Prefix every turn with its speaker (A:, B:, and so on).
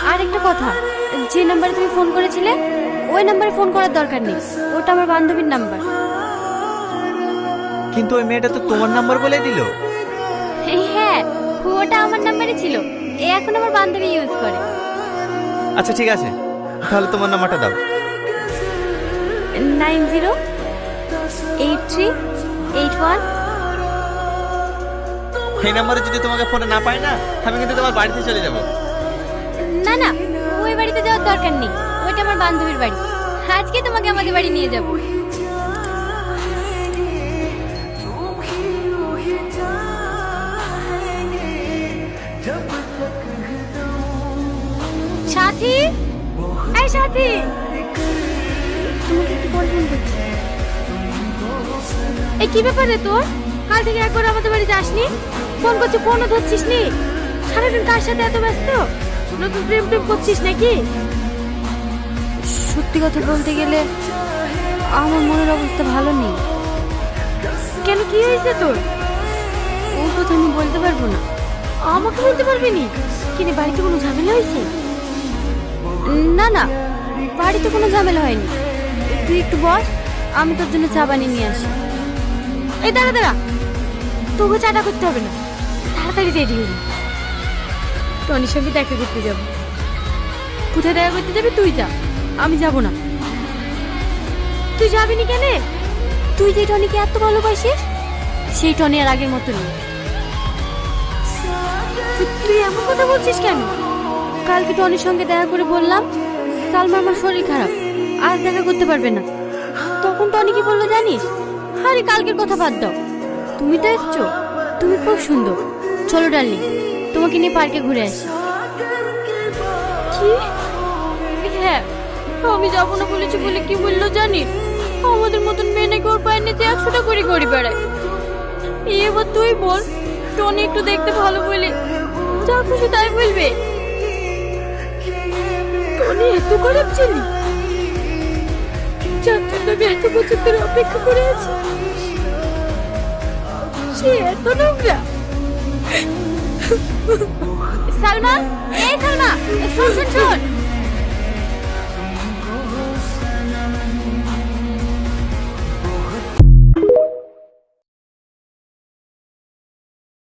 A: আর একটা কথা, যে নাম্বারে তুমি ফোন করেছিলে ওই নাম্বারে ফোন করার দরকার নেই, ওটা আমার বান্ধবীর নাম্বার।
B: কিন্তু ওই মেয়েটা তো তোমার নাম্বার বলে দিল।
A: হ্যাঁ, ওটা আমার নাম্বারই ছিল, এখন আমার বান্ধবী ইউজ করে।
B: আচ্ছা ঠিক আছে, তাহলে তোমার নাম্বারটা দাও।
A: 908381।
B: এই নাম্বারে যদি তোমাকে ফোনে না পাই না, আমি কিন্তু তোমার বাড়িতে চলে যাব।
A: না না, ওই বাড়িতে যাওয়ার দরকার নেই, ওইটা আমার বান্ধবীর বাড়ি। আজকে তোমাকে আমাদের বাড়ি নিয়ে যাব। সাথী, এই সাথী, তোমাকে একটু পরে ফোন করছি। এই কি ব্যাপারে তোর? কাল থেকে একবার আমাদের বাড়ি যাসনি, ফোন করছি ফোনও ধরছিস নি। সারাদিন কার সাথে এত ব্যস্ত? নতুন প্রেম টেম করছিস নাকি? সত্যি কথা বলতে গেলে আমার মনের অবস্থা ভালো নেই। কেন, কি হয়েছে তোর? ও কথা আমি বলতে পারবো না। আমাকে বলতে পারবি নি? কিনে বাড়িতে কোনো ঝামেলা হয়েছে? না না, বাড়িতে কোনো ঝামেলা হয়নি। তুই একটু বস, আমি তোর জন্য চা বানিয়ে নিয়ে আসি। এই দাঁড়া দাঁড়া, তোকে চাটা করতে হবে না, তাড়াতাড়ি রেডি হবি। টনির সঙ্গে দেখা করতে যাব। কোথায় দেখা করতে যাবি তুই যা, আমি যাব না। তুই যাবি নি কেন? তুই যে টনিকে এত ভালোবাসিস, সেই টনি আর আগের মতো নেই। তুই এমন কথা বলছিস কেন? কালকে টনির সঙ্গে দেখা করে বললাম সালমা আমার শরীর খারাপ, আজ দেখা করতে পারবে না। তখন টনি কি বললো জানিস? আরে কালকের কথা বাদ দাও, তুমি তো এসছো, তুমি খুব সুন্দর, চলো ডার্লিং তোমাকে নিয়ে পার্কে ঘুরে আসি। কি? হ্যাঁ, আমি যাবো না বলেছি বলে কি বললো জানিস? আমাদের মতন মেয়ে নাকি ওর পায়ের নিচে 100টা করে ঘড়ি বেড়ায়। এবার তুই বল, টনি একটু দেখতে ভালো বলে যা খুশি তাই বলবে? টনি এত খারাপ চিনি, যার জন্য আমি এত বছর ধরে অপেক্ষা করে আছি, সে এত নোংরা। সালমা, এই সালমা, শোন শোন শোন।